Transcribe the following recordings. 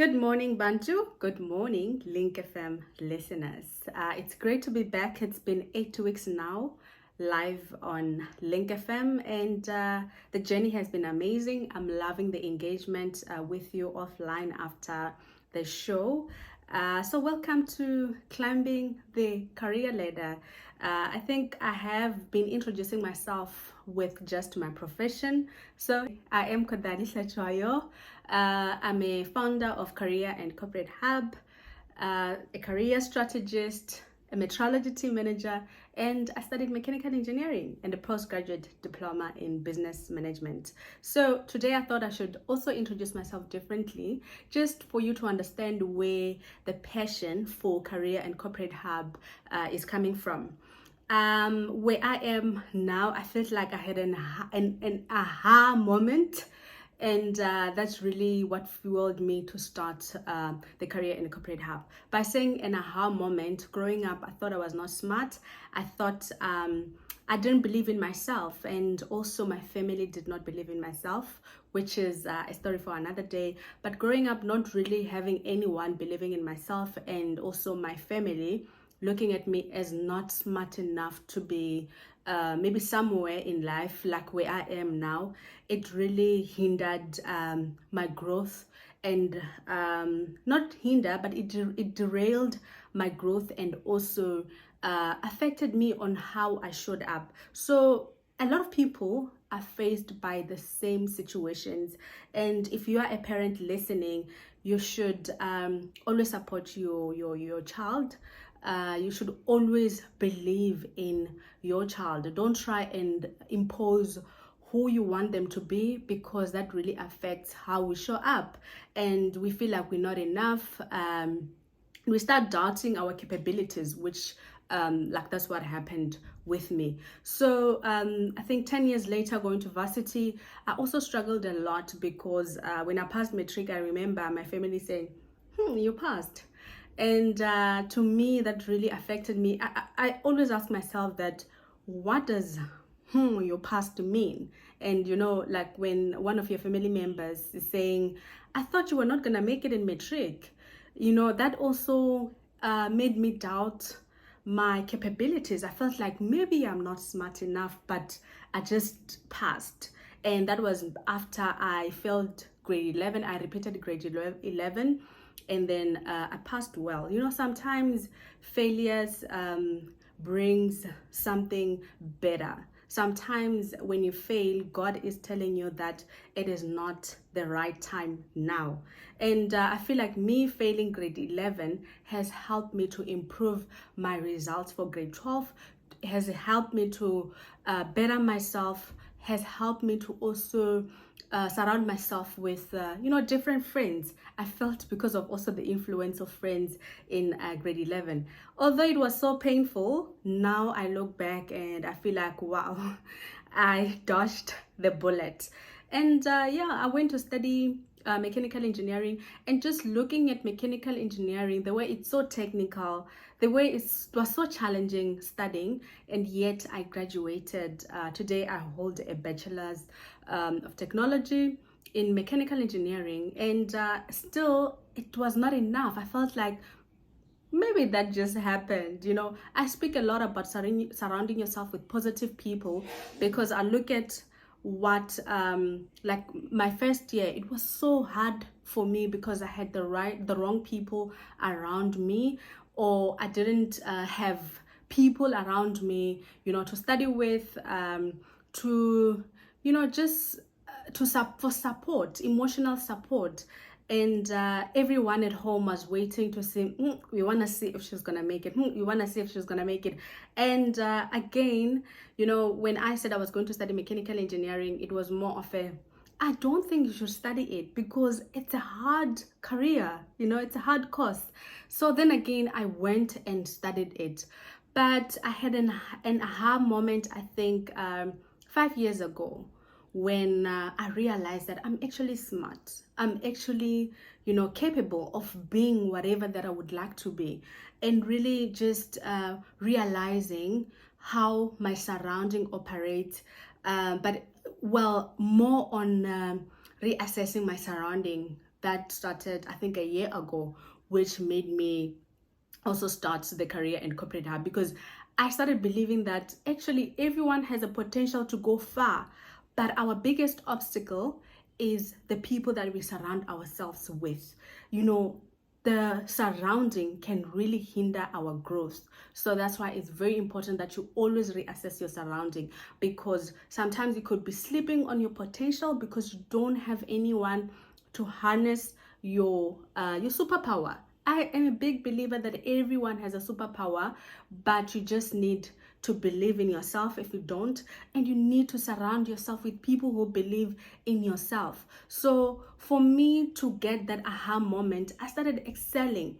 Good morning, Bantu. Good morning, Link FM listeners. It's great to be back. It's been 8 weeks now, live on Link FM, and the journey has been amazing. I'm loving the engagement with you offline after the show. So, welcome to Climbing the Career Ladder. I think I have been introducing myself with just my profession. So, I am Kodani Chwayo. I'm a founder of Career and Corporate Hub, a career strategist, a metrology team manager, and I studied mechanical engineering and a postgraduate diploma in business management. So today I thought I should also introduce myself differently, just for you to understand where the passion for Career and Corporate Hub is coming from. Where I am now, I felt like I had an aha moment, and that's really what fueled me to start the Career in the Corporate Hub. By saying an aha moment, growing up, I thought I was not smart. I thought I didn't believe in myself, and also my family did not believe in myself, which is a story for another day. But growing up, not really having anyone believing in myself, and also my family looking at me as not smart enough to be maybe somewhere in life like where I am now, it really hindered my growth, and not hinder, but it derailed my growth, and also affected me on how I showed up. So a lot of people are faced by the same situations, and if you are a parent listening, you should always support your child. You should always believe in your child. Don't try and impose who you want them to be, because that really affects how we show up, and we feel like we're not enough. We start doubting our capabilities, which like that's what happened with me. So I think 10 years later, going to varsity, I also struggled a lot, because when I passed matric, I remember my family saying, you passed. And to me, that really affected me. I always ask myself that, what does your past mean? And like when one of your family members is saying, I thought you were not gonna make it in matric, that also made me doubt my capabilities. I felt like maybe I'm not smart enough, but I just passed. And that was after I failed grade 11. I repeated grade 11, and then I passed well. Sometimes failures brings something better. Sometimes when you fail, God is telling you that it is not the right time now. And I feel like me failing grade 11 has helped me to improve my results for grade 12, has helped me to better myself, has helped me to also surround myself with different friends. I felt, because of also the influence of friends in grade 11, although it was so painful, now I look back and I feel like, wow, I dodged the bullet. And I went to study mechanical engineering, and just looking at mechanical engineering, the way it's so technical, the way it was so challenging studying, and yet I graduated. Today I hold a bachelor's of technology in mechanical engineering, and still it was not enough. I felt like maybe that just happened. I speak a lot about surrounding yourself with positive people, because I look at what like my first year, it was so hard for me because I had the wrong people around me, or I didn't have people around me to study with, to just for support, emotional support. And everyone at home was waiting to see, we want to see if she's gonna make it, we want to see if she's gonna make it. And again, when I said I was going to study mechanical engineering, it was more of a, I don't think you should study it, because it's a hard career, it's a hard course. So then again, I went and studied it. But I had an aha moment, I think 5 years ago, when I realized that I'm actually smart. I'm actually, capable of being whatever that I would like to be. And really just realizing how my surrounding operate, but more on reassessing my surrounding, that started, I think, a year ago, which made me also start the career in corporate hub, because I started believing that actually everyone has a potential to go far, but our biggest obstacle is the people that we surround ourselves with. You know, the surrounding can really hinder our growth. So that's why it's very important that you always reassess your surrounding, because sometimes you could be sleeping on your potential because you don't have anyone to harness your superpower. I am a big believer that everyone has a superpower, but you just need to believe in yourself if you don't, and you need to surround yourself with people who believe in yourself. So for me to get that aha moment, I started excelling.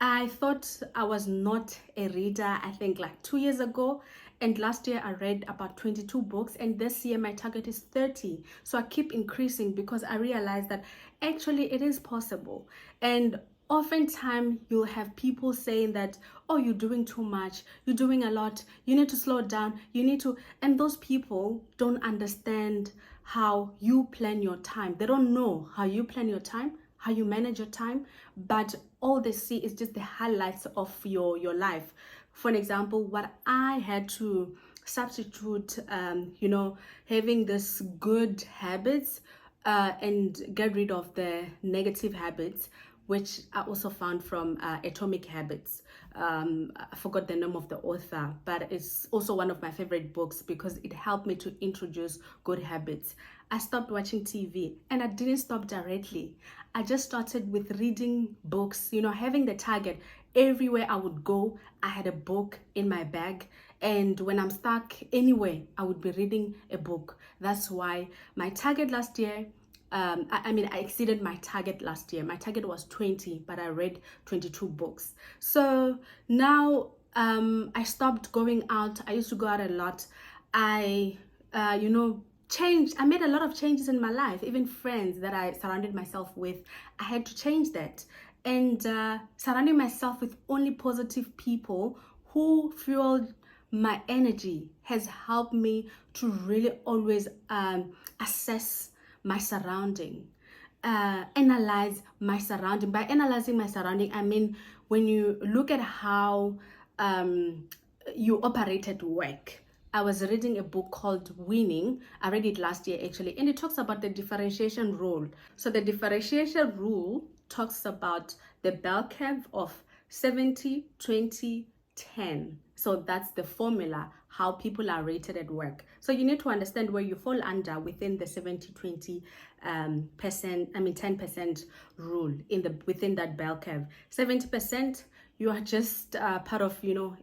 I thought I was not a reader, I think like 2 years ago. And last year I read about 22 books, and this year my target is 30. So I keep increasing because I realize that actually it is possible. And oftentimes you'll have people saying that, oh, you're doing too much, you're doing a lot, you need to slow down, you need to, and those people don't understand how you plan your time. They don't know how you plan your time, how you manage your time, but all they see is just the highlights of your life. For an example, what I had to substitute, having this good habits, and get rid of the negative habits, which I also found from Atomic Habits. I forgot the name of the author, but it's also one of my favorite books because it helped me to introduce good habits. I stopped watching TV, and I didn't stop directly. I just started with reading books, having the target. Everywhere I would go, I had a book in my bag. And when I'm stuck anywhere, I would be reading a book. That's why my target last year, I exceeded my target last year. My target was 20, but I read 22 books. So now I stopped going out. I used to go out a lot. I, changed. I made a lot of changes in my life. Even friends that I surrounded myself with, I had to change that. And surrounding myself with only positive people who fueled my energy has helped me to really always assess my surrounding, analyze my surrounding. By analyzing my surrounding, I mean when you look at how you operate at work. I was reading a book called Winning. I read it last year actually, and it talks about the differentiation rule. So the differentiation rule talks about the bell curve of 70, 20, 10. So that's the formula how people are rated at work. So you need to understand where you fall under within the 70, 20 percent, 10% rule within that bell curve. 70%, you are just part of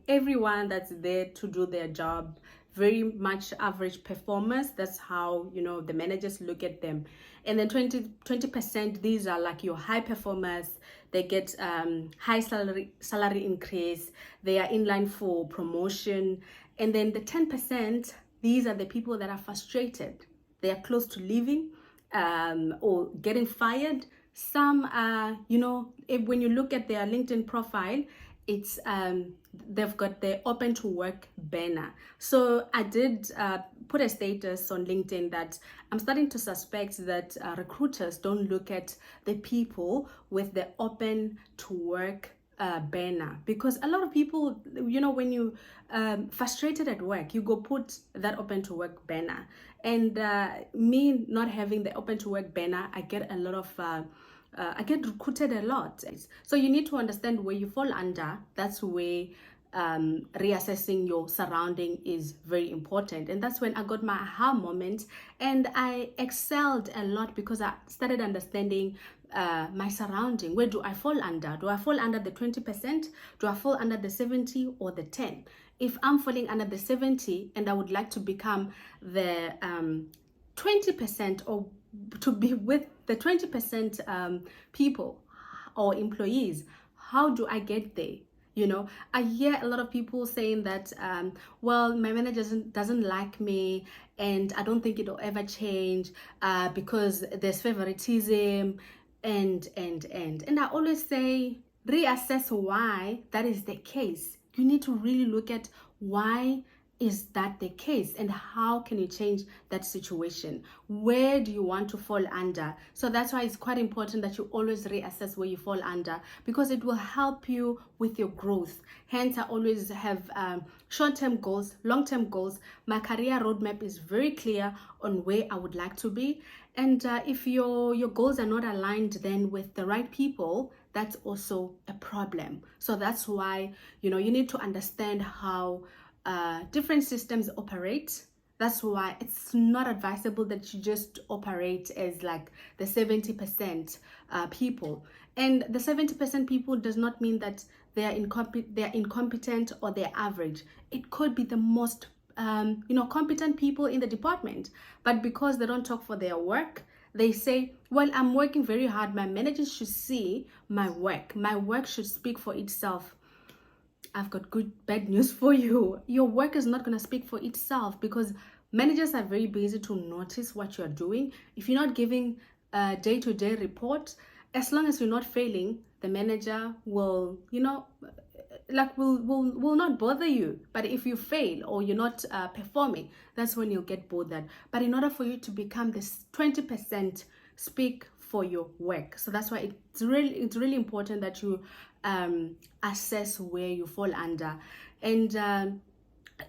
everyone that's there to do their job, very much average performance. That's how the managers look at them. And then 20%, these are like your high performers. They get high salary increase, they are in line for promotion. And then the 10%, these are the people that are frustrated, they are close to leaving or getting fired. Some when you look at their LinkedIn profile, it's they've got the open to work banner. So I did put a status on LinkedIn that I'm starting to suspect that recruiters don't look at the people with the open to work banner, because a lot of people, when you frustrated at work, you go put that open to work banner. And me not having the open to work banner, I get a lot of I get recruited a lot. So you need to understand where you fall under. That's where reassessing your surrounding is very important. And that's when I got my aha moment, and I excelled a lot because I started understanding my surrounding. Where do I fall under? Do I fall under the 20%? Do I fall under the 70 or the 10? If I'm falling under the 70 and I would like to become the 20% or to be with the 20% people or employees, how do I get there? I hear a lot of people saying that well, my manager doesn't like me, and I don't think it'll ever change because there's favoritism, and I always say, reassess why that is the case. You need to really look at why is that the case, and how can you change that situation? Where do you want to fall under? So that's why it's quite important that you always reassess where you fall under, because it will help you with your growth. Hence, I always have short-term goals, long-term goals. My career roadmap is very clear on where I would like to be, and if your goals are not aligned then with the right people, that's also a problem. So that's why you need to understand how different systems operate. That's why it's not advisable that you just operate as like the 70% people. And the 70% people does not mean that they're incompetent or they're average. It could be the most competent people in the department, but because they don't talk for their work, they say, well, I'm working very hard, my managers should see my work should speak for itself. I've got bad news for you. Your work is not going to speak for itself, because managers are very busy to notice what you're doing. If you're not giving a day-to-day report, as long as you're not failing, the manager will, will not bother you. But if you fail or you're not performing, that's when you'll get bothered. But in order for you to become this 20%, speak for your work. So that's why it's really important that you assess where you fall under. And a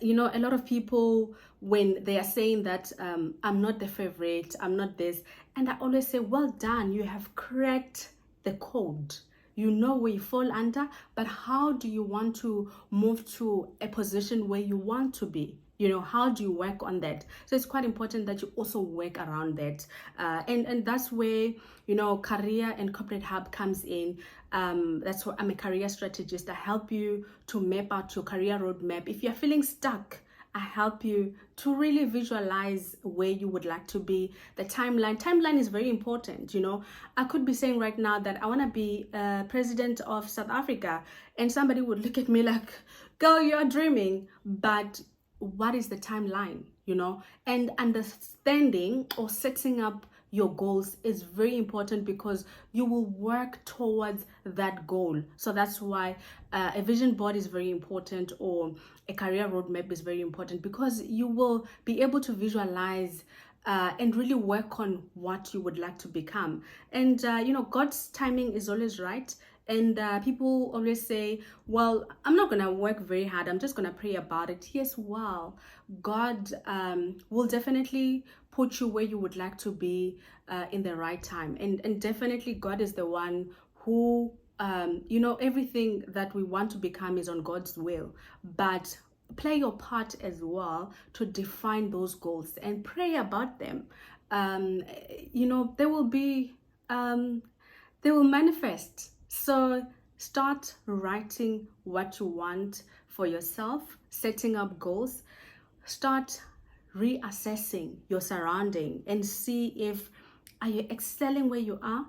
lot of people, when they are saying that I'm not the favorite, I'm not this, and I always say, well done, you have cracked the code. You know where you fall under, but how do you want to move to a position where you want to be? How do you work on that? So it's quite important that you also work around that. And that's where, Career and Corporate Hub comes in. That's why I'm a career strategist. I help you to map out your career roadmap. If you're feeling stuck, I help you to really visualize where you would like to be. The timeline is very important. I could be saying right now that I want to be president of South Africa, and somebody would look at me like, girl, you're dreaming. But what is the timeline? And understanding or setting up your goals is very important, because you will work towards that goal. So that's why a vision board is very important, or a career roadmap is very important, because you will be able to visualize and really work on what you would like to become. And God's timing is always right. And people always say, well, I'm not gonna work very hard, I'm just gonna pray about it. Yes, well, God will definitely put you where you would like to be in the right time. And definitely God is the one who everything that we want to become is on God's will. But play your part as well to define those goals and pray about them. They will manifest. So start writing what you want for yourself, setting up goals. Start reassessing your surrounding and see if, are you excelling where you are?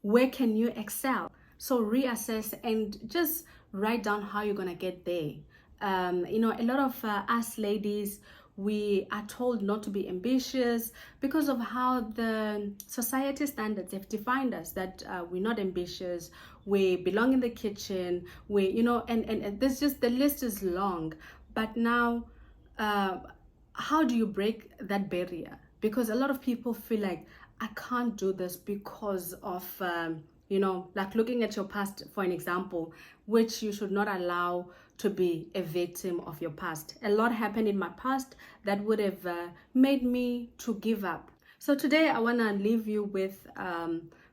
Where can you excel? So reassess and just write down how you're gonna get there. A lot of us ladies, we are told not to be ambitious because of how the society standards have defined us, that we're not ambitious, we belong in the kitchen, and there's just, the list is long. But now, how do you break that barrier? Because a lot of people feel like, I can't do this because of like looking at your past, for an example, which you should not allow to be a victim of your past. A lot happened in my past that would have made me to give up. So today I want to leave you with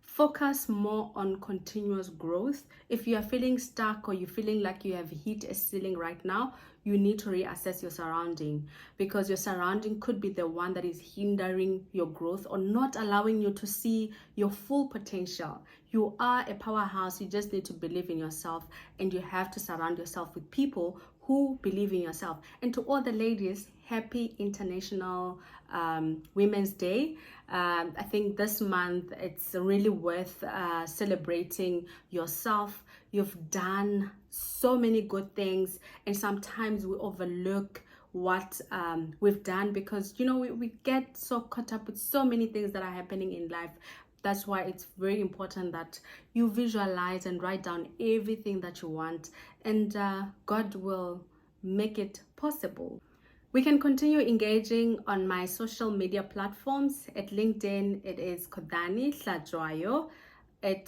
focus more on continuous growth. If you are feeling stuck, or you're feeling like you have hit a ceiling right now, you need to reassess your surrounding, because your surrounding could be the one that is hindering your growth or not allowing you to see your full potential. You are a powerhouse. You just need to believe in yourself, and you have to surround yourself with people who believe in yourself. And to all the ladies, happy International Women's Day. I think this month it's really worth celebrating yourself. You've done so many good things, and sometimes we overlook what we've done, because we get so caught up with so many things that are happening in life. That's why it's very important that you visualize and write down everything that you want, and God will make it possible. We can continue engaging on my social media platforms. At LinkedIn, it is Kodani Hladjoyo. At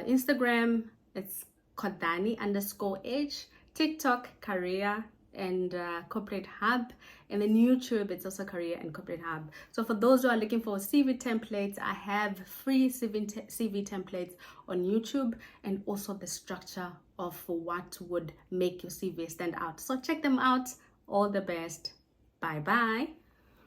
Instagram, it's Kodani_H. TikTok, Career and Corporate Hub. And then YouTube, it's also Career and Corporate Hub. So for those who are looking for CV templates, I have free CV templates on YouTube, and also the structure of what would make your CV stand out. So check them out. All the best. Bye bye.